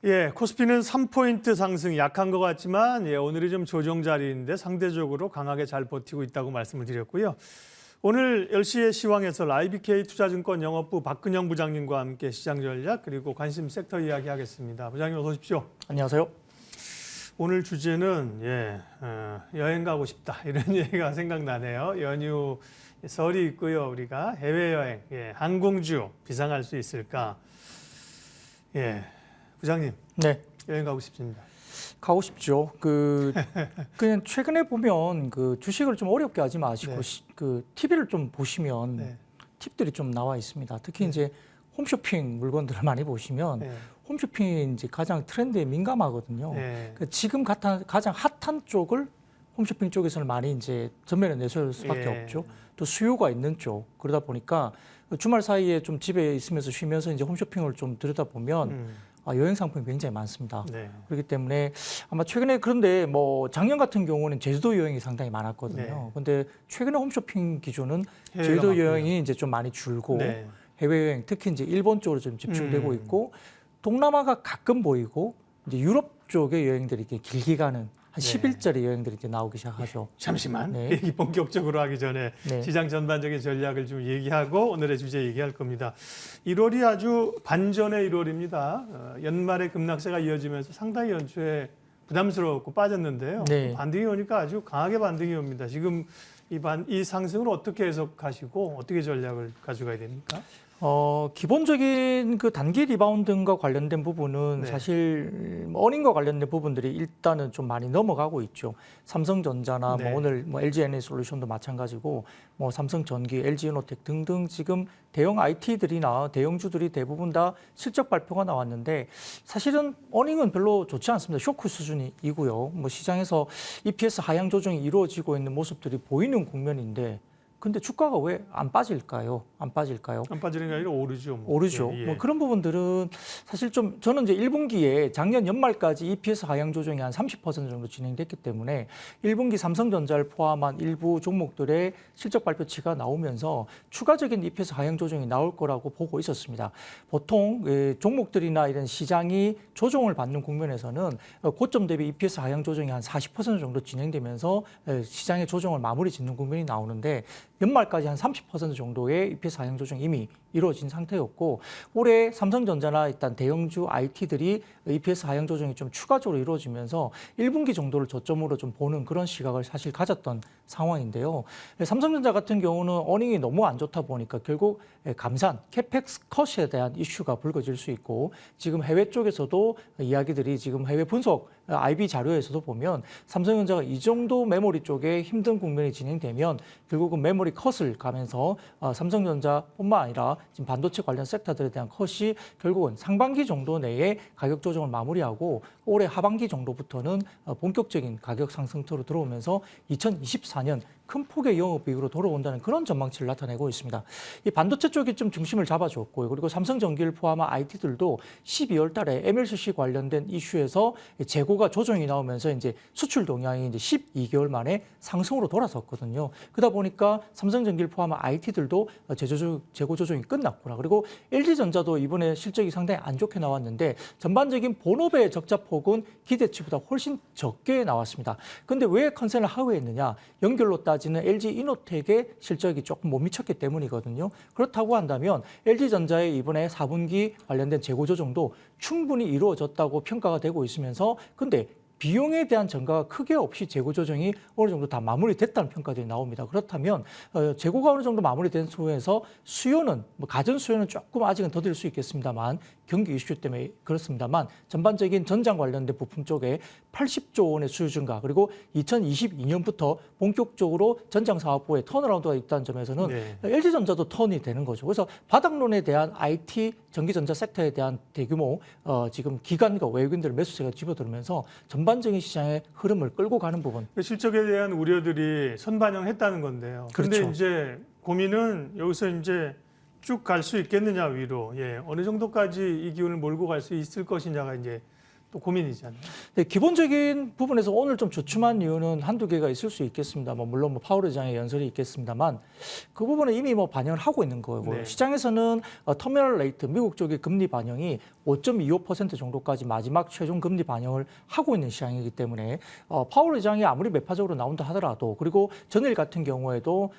예, 코스피는 3포인트 상승 약한 것 같지만 오늘이 좀 조정 자리인데 상대적으로 강하게 잘 버티고 있다고 말씀을 드렸고요. 오늘 10시에 시황에서 IBK 투자증권 영업부 박근영 부장님과 함께 시장 전략 그리고 관심 섹터 이야기 하겠습니다. 부장님 어서 오십시오. 안녕하세요. 오늘 주제는 여행 가고 싶다 이런 얘기가 생각나네요. 연휴 설이 있고요. 우리가 해외여행, 항공주 비상할 수 있을까? 부장님, 네, 여행 가고 싶습니다. 가고 싶죠. 그냥 최근에 보면 주식을 좀 어렵게 하지 마시고 TV를 좀 보시면 팁들이 좀 나와 있습니다. 특히 이제 홈쇼핑 물건들을 많이 보시면 홈쇼핑이 이제 가장 트렌드에 민감하거든요. 그러니까 지금 가장 핫한 쪽을 홈쇼핑 쪽에서는 많이 이제 전면에 내세울 수밖에 없죠. 또 수요가 있는 쪽 그러다 보니까 주말 사이에 좀 집에 있으면서 쉬면서 이제 홈쇼핑을 좀 들여다보면. 여행 상품이 굉장히 많습니다. 그렇기 때문에 아마 최근에 그런데 뭐 작년 같은 경우는 제주도 여행이 상당히 많았거든요. 그런데 최근에 홈쇼핑 기준은 제주도 여행이 이제 좀 많이 줄고 해외여행 특히 이제 일본 쪽으로 좀 집중되고 있고 동남아가 가끔 보이고 이제 유럽 쪽의 여행들이 이렇게 길게 가는 한 10일짜리 여행들이 이제 나오기 시작하죠. 잠시만 얘기 본격적으로 하기 전에 시장 전반적인 전략을 좀 얘기하고 오늘의 주제 얘기할 겁니다. 1월이 아주 반전의 1월입니다. 연말에 급락세가 이어지면서 상당히 연초에 부담스럽고 빠졌는데요. 반등이 오니까 아주 강하게 반등이 옵니다. 지금 이 상승을 어떻게 해석하시고 어떻게 전략을 가져가야 됩니까? 기본적인 단기 리바운드과 관련된 부분은 사실 어닝과 관련된 부분들이 일단은 좀 많이 넘어가고 있죠. 삼성전자나 오늘 LG 에너지솔루션도 마찬가지고 삼성전기, LG에너텍 등등 지금 대형 IT들이나 대형주들이 대부분 다 실적 발표가 나왔는데 사실은 어닝은 별로 좋지 않습니다. 쇼크 수준이고요. 시장에서 EPS 하향 조정이 이루어지고 있는 모습들이 보이는 국면인데. 근데 주가가 왜 안 빠질까요? 안 빠질까요? 안 빠지는 게 아니라 오르죠. 오르죠. 그런 부분들은 사실 좀 저는 이제 1분기에 작년 연말까지 EPS 하향 조정이 한 30% 정도 진행됐기 때문에 1분기 삼성전자를 포함한 일부 종목들의 실적 발표치가 나오면서 추가적인 EPS 하향 조정이 나올 거라고 보고 있었습니다. 보통 종목들이나 이런 시장이 조정을 받는 국면에서는 고점 대비 EPS 하향 조정이 한 40% 정도 진행되면서 시장의 조정을 마무리 짓는 국면이 나오는데 연말까지 한 30% 정도의 EPS 하향 조정이 이미 이루어진 상태였고 올해 삼성전자나 일단 대형주 IT들이 EPS 하향 조정이 좀 추가적으로 이루어지면서 1분기 정도를 저점으로 좀 보는 그런 시각을 사실 가졌던 상황인데요. 삼성전자 같은 경우는 어닝이 너무 안 좋다 보니까 결국 감산, 캐펙스 컷에 대한 이슈가 불거질 수 있고 지금 해외 쪽에서도 이야기들이 지금 해외 분석 IB 자료에서도 보면 삼성전자가 이 정도 메모리 쪽에 힘든 국면이 진행되면 결국은 메모리 컷을 가면서 삼성전자뿐만 아니라 지금 반도체 관련 섹터들에 대한 컷이 결국은 상반기 정도 내에 가격 조정을 마무리하고 올해 하반기 정도부터는 본격적인 가격 상승세로 들어오면서 2024년 큰 폭의 영업이익으로 돌아온다는 그런 전망치를 나타내고 있습니다. 이 반도체 쪽이 좀 중심을 잡아줬고요. 그리고 삼성전기를 포함한 IT들도 12월 달에 MLCC 관련된 이슈에서 재고가 조정이 나오면서 이제 수출 동향이 이제 12개월 만에 상승으로 돌아섰거든요. 그러다 보니까 삼성전기를 포함한 IT들도 재고 조정이 끝났구나. 그리고 LG전자도 이번에 실적이 상당히 안 좋게 나왔는데 전반적인 본업의 적자폭은 기대치보다 훨씬 적게 나왔습니다. 근데 왜 컨센을 하회했느냐? 연결로 따지는 LG이노텍의 실적이 조금 못 미쳤기 때문이거든요. 그렇다고 한다면 LG전자의 이번에 4분기 관련된 재고 조정도 충분히 이루어졌다고 평가가 되고 있으면서 근데 비용에 대한 전가가 크게 없이 재고 조정이 어느 정도 다 마무리됐다는 평가들이 나옵니다. 그렇다면 재고가 어느 정도 마무리된 수에서 수요는 가전 수요는 조금 아직은 더딜 수 있겠습니다만 경기 이슈 때문에 그렇습니다만 전반적인 전장 관련된 부품 쪽에 80조 원의 수요 증가 그리고 2022년부터 본격적으로 전장 사업부에 턴어라운드가 있다는 점에서는 LG전자도 턴이 되는 거죠. 그래서 바닥론에 대한 IT 전기전자 섹터에 대한 대규모 지금 기관과 외국인들 매수세가 집어들면서 전반적인 시장의 흐름을 끌고 가는 부분. 실적에 대한 우려들이 선반영했다는 건데요. 그런데 그렇죠. 이제 고민은 여기서 이제 쭉 갈 수 있겠느냐 위로 어느 정도까지 이 기운을 몰고 갈 수 있을 것이냐가 이제 또 또 고민이잖아요. 네, 기본적인 부분에서 오늘 좀 주춤한 이유는 한두 개가 있을 수 있겠습니다. 물론 파월 의장의 연설이 있겠습니다만 그 부분은 이미 반영을 하고 있는 거고요. 네. 시장에서는 터미널 레이트, 미국 쪽의 금리 반영이 5.25% 정도까지 마지막 최종 금리 반영을 하고 있는 시장이기 때문에 파월 의장이 아무리 매파적으로 나온다 하더라도 그리고 전일 같은 경우에도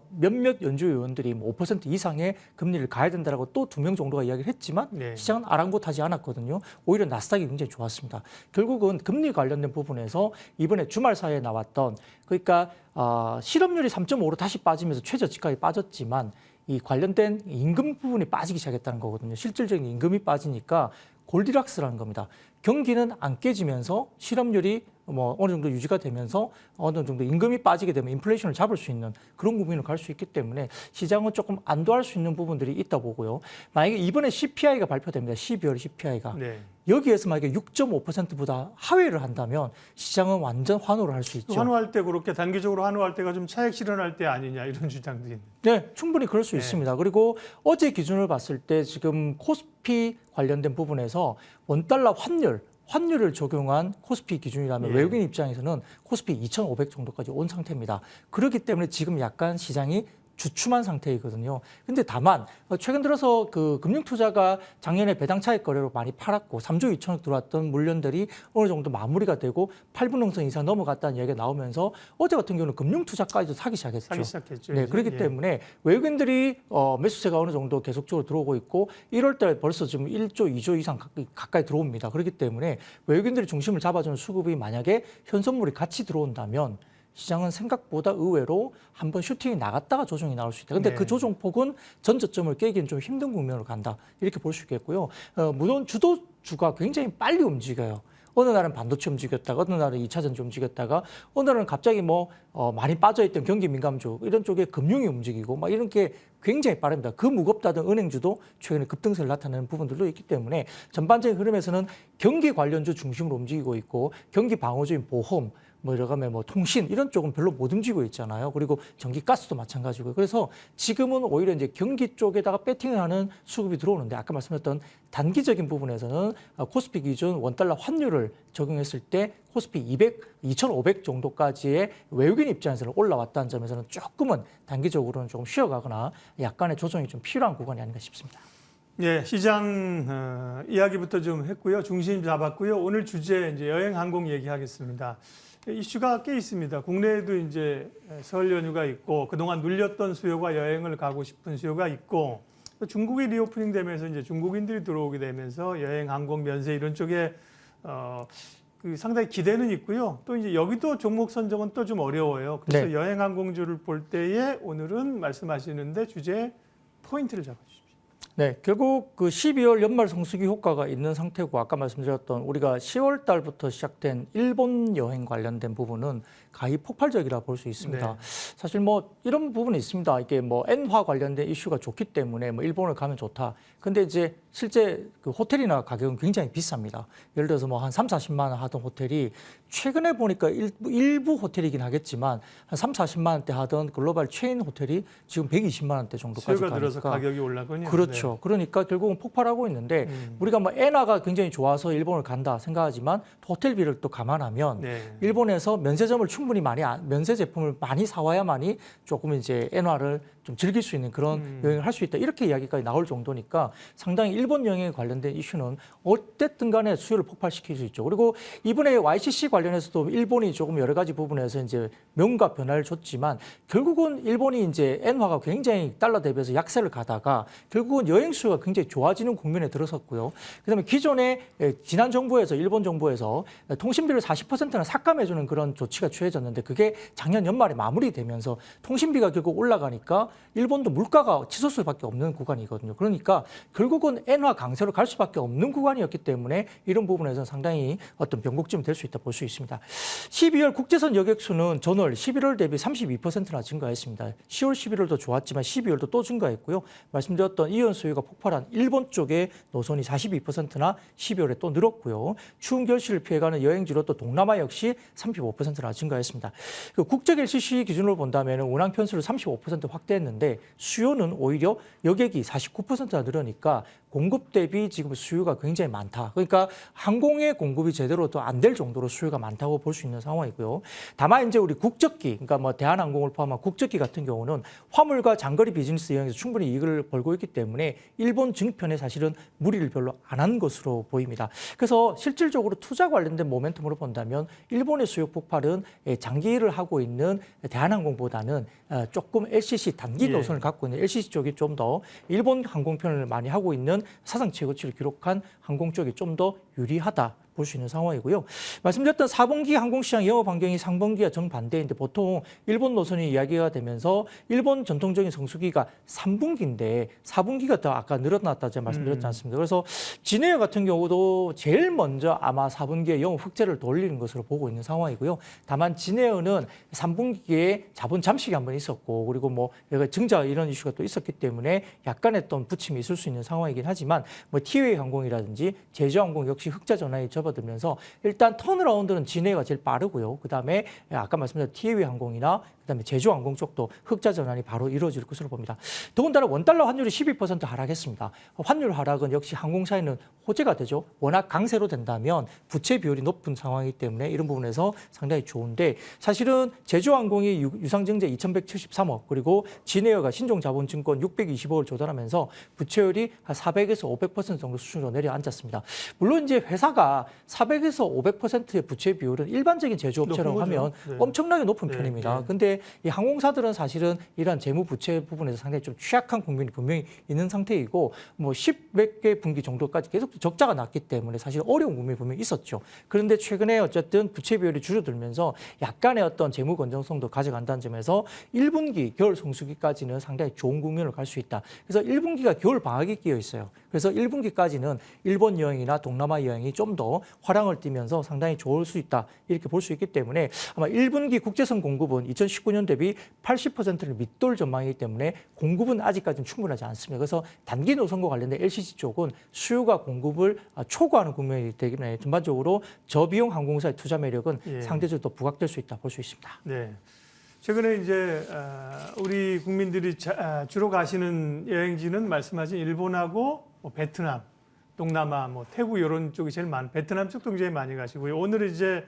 몇몇 연주 의원들이 5% 이상의 금리를 가야 된다라고 또 2명 정도가 이야기를 했지만 네. 시장은 아랑곳하지 않았거든요. 오히려 나스닥이 굉장히 좋았습니다. 결국은 금리 관련된 부분에서 이번에 주말 사이에 나왔던 그러니까 실업률이 3.5로 다시 빠지면서 최저치까지 빠졌지만 이 관련된 임금 부분이 빠지기 시작했다는 거거든요. 실질적인 임금이 빠지니까 골디락스라는 겁니다. 경기는 안 깨지면서 실업률이 어느 정도 유지가 되면서 어느 정도 임금이 빠지게 되면 인플레이션을 잡을 수 있는 그런 국면으로 갈 수 있기 때문에 시장은 조금 안도할 수 있는 부분들이 있다 보고요. 만약에 이번에 CPI가 발표됩니다. 12월 CPI가. 네. 여기에서 만약에 6.5%보다 하회를 한다면 시장은 완전 환호를 할 수 있죠. 환호할 때 그렇게 단기적으로 환호할 때가 좀 차익 실현할 때 아니냐 이런 주장도 있는. 네, 충분히 그럴 수 있습니다. 그리고 어제 기준을 봤을 때 지금 코스피 관련된 부분에서 원달러 환율을 적용한 코스피 기준이라면 예. 외국인 입장에서는 코스피 2,500 정도까지 온 상태입니다. 그렇기 때문에 지금 약간 시장이 주춤한 상태이거든요. 근데 다만 최근 들어서 그 금융투자가 작년에 배당 차익 거래로 많이 팔았고 3조 2천억 들어왔던 물량들이 어느 정도 마무리가 되고 8분홍선 이상 넘어갔다는 이야기가 나오면서 어제 같은 경우는 금융투자까지도 사기 시작했죠. 사기 시작했죠. 네, 이제. 그렇기 예. 때문에 외국인들이 매수세가 어느 정도 계속적으로 들어오고 있고 1월 달 벌써 지금 1조, 2조 이상 가까이 들어옵니다. 그렇기 때문에 외국인들이 중심을 잡아주는 수급이 만약에 현선물이 같이 들어온다면 시장은 생각보다 의외로 한번 슈팅이 나갔다가 조정이 나올 수 있다. 근데 네. 그 조정폭은 전저점을 깨기는 좀 힘든 국면으로 간다. 이렇게 볼 수 있겠고요. 물론 주도주가 굉장히 빨리 움직여요. 어느 날은 반도체 움직였다가 어느 날은 2차 전지 움직였다가 어느 날은 갑자기 많이 빠져있던 경기 민감주 이런 쪽에 금융이 움직이고 이런 게 굉장히 빠릅니다. 그 무겁다던 은행주도 최근에 급등세를 나타내는 부분들도 있기 때문에 전반적인 흐름에서는 경기 관련주 중심으로 움직이고 있고 경기 방어주인 보험 통신 이런 쪽은 별로 못 움직이고 있잖아요. 그리고 전기 가스도 마찬가지고요. 그래서 지금은 오히려 이제 경기 쪽에다가 배팅을 하는 수급이 들어오는데 아까 말씀드렸던 단기적인 부분에서는 코스피 기준 원달러 환율을 적용했을 때 코스피 2,500 정도까지의 외국인 입장에서는 올라왔다는 점에서는 조금은 단기적으로는 조금 쉬어가거나 약간의 조정이 좀 필요한 구간이 아닌가 싶습니다. 예, 시장 이야기부터 좀 했고요. 중심 잡았고요. 오늘 주제 이제 여행 항공 얘기하겠습니다. 이슈가 꽤 있습니다. 국내에도 이제 설 연휴가 있고 그동안 눌렸던 수요가 여행을 가고 싶은 수요가 있고 또 중국이 리오프닝 되면서 이제 중국인들이 들어오게 되면서 여행 항공 면세 이런 쪽에 상당히 기대는 있고요. 또 이제 여기도 종목 선정은 또 좀 어려워요. 그래서 네. 여행 항공주를 볼 때에 오늘은 말씀하시는데 주제 포인트를 잡아주십시오. 네, 결국 그 12월 연말 성수기 효과가 있는 상태고 아까 말씀드렸던 우리가 10월 달부터 시작된 일본 여행 관련된 부분은 가히 폭발적이라 볼 수 있습니다. 네. 사실 이런 부분이 있습니다. 이게 엔화 관련된 이슈가 좋기 때문에 일본을 가면 좋다. 근데 이제 실제 그 호텔이나 가격은 굉장히 비쌉니다. 예를 들어서 한 3, 40만 원 하던 호텔이 최근에 보니까 일부 호텔이긴 하겠지만 한 3, 40만 원대 하던 글로벌 체인 호텔이 지금 120만 원대 정도까지 수요가 가니까 들어서 가격이 올랐군요. 그렇죠. 네. 그러니까 결국은 폭발하고 있는데 우리가 엔화가 굉장히 좋아서 일본을 간다 생각하지만 호텔비를 또 감안하면 네. 일본에서 면세점을 충분히 면세 제품을 많이 사와야만이 조금 이제 엔화를 좀 즐길 수 있는 그런 여행을 할 수 있다. 이렇게 이야기까지 나올 정도니까 상당히 일본 여행에 관련된 이슈는 어쨌든 간에 수요를 폭발시킬 수 있죠. 그리고 이번에 YCC 관련해서도 일본이 조금 여러 가지 부분에서 이제 명가 변화를 줬지만 결국은 일본이 이제 엔화가 굉장히 달러 대비해서 약세를 가다가 결국은 여행 수요가 굉장히 좋아지는 국면에 들어섰고요. 그다음에 기존에 지난 정부에서 일본 정부에서 통신비를 40%는 삭감해주는 그런 조치가 취해졌는데 그게 작년 연말에 마무리되면서 통신비가 결국 올라가니까 일본도 물가가 치솟을 수밖에 없는 구간이거든요. 그러니까 결국은 엔화 강세로 갈 수밖에 없는 구간이었기 때문에 이런 부분에서는 상당히 어떤 변곡점이 될 수 있다 볼 수 있습니다. 12월 국제선 여객수는 전월 11월 대비 32%나 증가했습니다. 10월, 11월도 좋았지만 12월도 또 증가했고요. 말씀드렸던 이연수 수요가 폭발한 일본 쪽의 노선이 42%나 12월에 또 늘었고요. 추운 결실을 피해가는 여행지로 또 동남아 역시 35%나 증가했습니다. 그 국적 LCC 기준으로 본다면 운항 편수를 35% 확대했는데 수요는 오히려 여객이 49%나 늘으니까 공급 대비 지금 수요가 굉장히 많다. 그러니까 항공의 공급이 제대로 또 안 될 정도로 수요가 많다고 볼 수 있는 상황이고요. 다만 이제 우리 국적기, 그러니까 뭐 대한항공을 포함한 국적기 같은 경우는 화물과 장거리 비즈니스 여행에서 충분히 이익을 벌고 있기 때문에 일본 증편에 사실은 무리를 별로 안 한 것으로 보입니다. 그래서 실질적으로 투자 관련된 모멘텀으로 본다면 일본의 수요 폭발은 장기를 하고 있는 대한항공보다는 조금 LCC 단기 노선을 갖고 있는 LCC 쪽이 좀 더 일본 항공편을 많이 하고 있는 사상 최고치를 기록한 항공 쪽이 좀 더 유리하다. 볼 수 있는 상황이고요. 말씀드렸던 4분기 항공시장 영업 환경이 상분기와 정반대인데 보통 일본 노선이 이야기가 되면서 일본 전통적인 성수기가 3분기인데 4분기가 더 아까 늘어났다 제가 말씀드렸지 않습니까? 그래서 진에어 같은 경우도 제일 먼저 아마 4분기에 영업 흑자를 돌리는 것으로 보고 있는 상황이고요. 다만 진에어는 3분기에 자본 잠식이 한번 있었고 그리고 뭐 증자 이런 이슈가 또 있었기 때문에 약간의 어떤 부침이 있을 수 있는 상황이긴 하지만 뭐 티웨이 항공이라든지 제주항공 역시 흑자 전환이 접어들면서 일단 턴어라운드는 진해가 제일 빠르고요. 그다음에 아까 말씀드린 티웨이 항공이나 그다음에 제주항공 쪽도 흑자 전환이 바로 이루어질 것으로 봅니다. 더군다나 원달러 환율이 12% 하락했습니다. 환율 하락은 역시 항공사에는 호재가 되죠. 워낙 강세로 된다면 부채 비율이 높은 상황이기 때문에 이런 부분에서 상당히 좋은데 사실은 제주항공이 유상증자 2,173억 그리고 진에어가 신종자본증권 620억을 조달하면서 부채율이 한 400에서 500% 정도 수준으로 내려앉았습니다. 물론 이제 회사가 400에서 500%의 부채 비율은 일반적인 제조업체라고 하면 엄청나게 높은 편입니다. 근데 이 항공사들은 사실은 이러한 재무 부채 부분에서 상당히 좀 취약한 국면이 분명히 있는 상태이고 뭐 10몇 개 분기 정도까지 계속 적자가 났기 때문에 사실 어려운 국면이 분명히 있었죠. 그런데 최근에 어쨌든 부채 비율이 줄어들면서 약간의 어떤 재무 건전성도 가져간다는 점에서 1분기 겨울 성수기까지는 상당히 좋은 국면을 갈 수 있다. 그래서 1분기가 겨울 방학이 끼어 있어요. 그래서 1분기까지는 일본 여행이나 동남아 여행이 좀 더 화랑을 띠면서 상당히 좋을 수 있다. 이렇게 볼 수 있기 때문에 아마 1분기 국제선 공급은 2019년 대비 80%를 밑돌 전망이기 때문에 공급은 아직까지는 충분하지 않습니다. 그래서 단기 노선과 관련된 LCC 쪽은 수요가 공급을 초과하는 국면이기 때문에 전반적으로 저비용 항공사의 투자 매력은 상대적으로 더 부각될 수 있다 볼 수 있습니다. 네. 최근에 이제 우리 국민들이 주로 가시는 여행지는 말씀하신 일본하고 뭐 베트남, 동남아, 뭐 태국 이런 쪽이 제일 베트남 쪽도 굉장히 많이 가시고요. 오늘 이제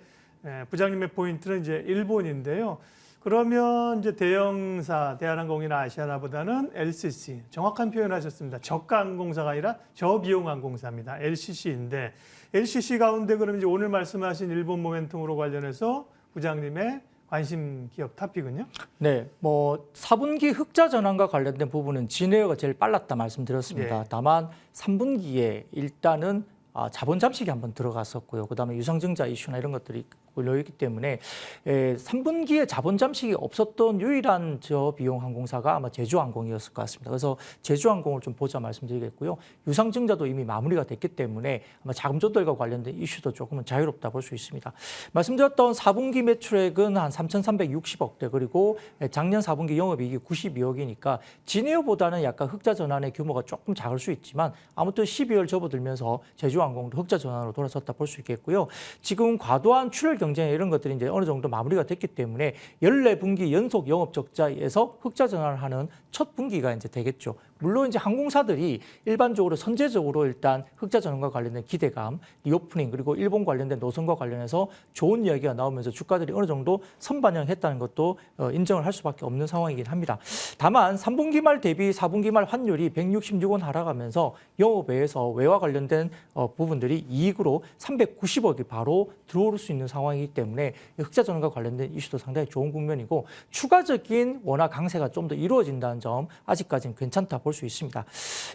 부장님의 포인트는 이제 일본인데요. 그러면 이제 대형사, 대한항공이나 아시아나보다는 LCC, 정확한 표현하셨습니다. 저가 항공사가 아니라 저비용 항공사입니다. LCC인데 LCC 가운데 그럼 이제 오늘 말씀하신 일본 모멘텀으로 관련해서 부장님의 관심 기업 탑픽은요? 네, 뭐 4분기 흑자 전환과 관련된 부분은 진에어가 제일 빨랐다 말씀드렸습니다. 다만 3분기에 일단은 자본 잠식이 한번 들어갔었고요. 그다음에 유상증자 이슈나 이런 것들이 걸려있기 때문에 3분기에 자본 잠식이 없었던 유일한 저비용 항공사가 아마 제주항공이었을 것 같습니다. 그래서 제주항공을 좀 보자 말씀드리겠고요. 유상증자도 이미 마무리가 됐기 때문에 아마 자금 조달과 관련된 이슈도 조금은 자유롭다 볼 수 있습니다. 말씀드렸던 4분기 매출액은 한 3,360억대 그리고 작년 4분기 영업이익이 92억이니까 진에어보다는 약간 흑자 전환의 규모가 조금 작을 수 있지만 아무튼 12월 접어들면서 제주항공도 흑자 전환으로 돌아섰다 볼 수 있겠고요. 지금 과도한 출혈 경쟁 이런 것들이 이제 어느 정도 마무리가 됐기 때문에 14분기 연속 영업 적자에서 흑자 전환을 하는 첫 분기가 이제 되겠죠. 물론 이제 항공사들이 일반적으로 선제적으로 일단 흑자 전환과 관련된 기대감, 리오프닝 그리고 일본 관련된 노선과 관련해서 좋은 이야기가 나오면서 주가들이 어느 정도 선반영했다는 것도 인정을 할 수밖에 없는 상황이긴 합니다. 다만 3분기 말 대비 4분기 말 환율이 166원 하락하면서 영업외에서 외화 관련된 부분들이 이익으로 390억이 바로 들어올 수 있는 상황이기 때문에 흑자 전환과 관련된 이슈도 상당히 좋은 국면이고 추가적인 원화 강세가 좀 더 이루어진다는 점 아직까지는 괜찮다 볼 수 있습니다.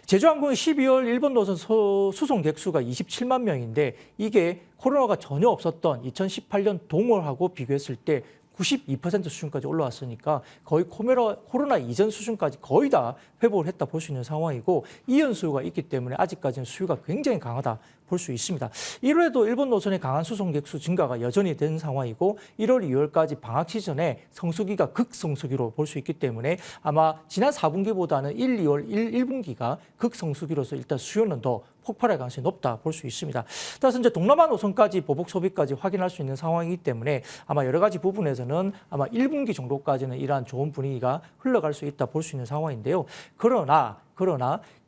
제주항공의 12월 일본 노선 수송 객수가 27만 명인데 이게 코로나가 전혀 없었던 2018년 동월하고 비교했을 때 92% 수준까지 올라왔으니까 거의 코로나 이전 수준까지 거의 다 회복을 했다 볼 수 있는 상황이고 이연 수요가 있기 때문에 아직까지는 수요가 굉장히 강하다 볼 수 있습니다. 1월에도 일본 노선의 강한 수송객 수 증가가 여전히 된 상황이고 1월, 2월까지 방학 시즌에 성수기가 극성수기로 볼 수 있기 때문에 아마 지난 4분기보다는 1, 2월 1분기가 극성수기로서 일단 수요는 더 폭발할 가능성이 높다 볼 수 있습니다. 따라서 이제 동남아 노선까지 보복 소비까지 확인할 수 있는 상황이기 때문에 아마 여러 가지 부분에서는 아마 1분기 정도까지는 이러한 좋은 분위기가 흘러갈 수 있다 볼 수 있는 상황인데요. 그러나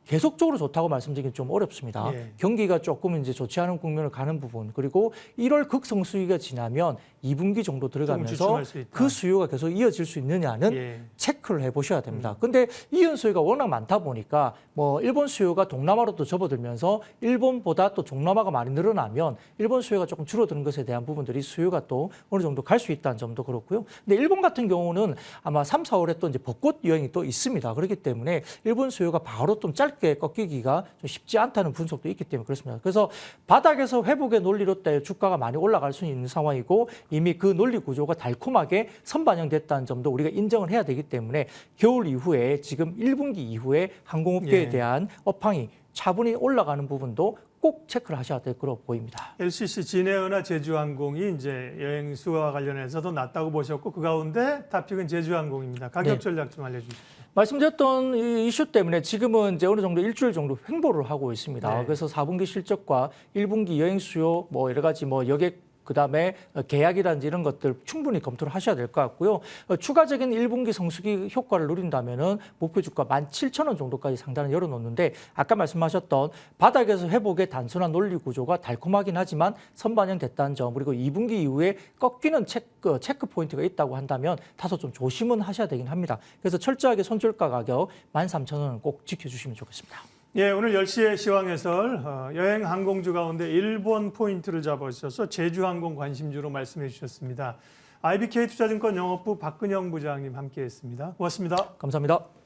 계속적으로 좋다고 말씀드리긴 좀 어렵습니다. 예. 경기가 조금 이제 좋지 않은 국면을 가는 부분, 그리고 1월 극성수기가 지나면 2분기 정도 들어가면서 그 수요가 계속 이어질 수 있느냐는 예. 체크를 해보셔야 됩니다. 근데 이은 수요가 워낙 많다 보니까 뭐 일본 수요가 동남아로 또 접어들면서 일본보다 또 동남아가 많이 늘어나면 일본 수요가 조금 줄어드는 것에 대한 부분들이 수요가 또 어느 정도 갈 수 있다는 점도 그렇고요. 근데 일본 같은 경우는 아마 3, 4월에 또 이제 벚꽃 여행이 또 있습니다. 그렇기 때문에 일본 수요가 바로 좀 짧게 꺾이기가 좀 쉽지 않다는 분석도 있기 때문에 그렇습니다. 그래서 바닥에서 회복의 논리로 때 주가가 많이 올라갈 수 있는 상황이고 이미 그 논리 구조가 달콤하게 선반영됐다는 점도 우리가 인정을 해야 되기 때문에 겨울 이후에 지금 1분기 이후에 항공업계에 대한 업황이 차분히 올라가는 부분도 꼭 체크를 하셔야 될 거로 보입니다. LCC 진해은하 제주항공이 이제 여행 수와 관련해서도 낮다고 보셨고 그 가운데 탑픽은 제주항공입니다. 가격 전략 좀 알려주시죠. 말씀드렸던 이 이슈 때문에 지금은 이제 어느 정도 일주일 정도 횡보를 하고 있습니다. 네. 그래서 4분기 실적과 1분기 여행 수요 뭐 여러 가지 뭐 여객 그다음에 계약이라든지 이런 것들 충분히 검토를 하셔야 될 것 같고요. 추가적인 1분기 성수기 효과를 누린다면은 목표 주가 17,000원 정도까지 상단을 열어놓는데 아까 말씀하셨던 바닥에서 회복의 단순한 논리 구조가 달콤하긴 하지만 선반영됐다는 점 그리고 2분기 이후에 꺾이는 체크 포인트가 있다고 한다면 다소 좀 조심은 하셔야 되긴 합니다. 그래서 철저하게 손절가 가격 13,000원은 꼭 지켜주시면 좋겠습니다. 예, 오늘 10시에 시황해설 여행 항공주 가운데 일본 포인트를 잡아주셔서 제주항공 관심주로 말씀해 주셨습니다. IBK 투자증권 영업부 박근영 부장님 함께했습니다. 고맙습니다. 감사합니다.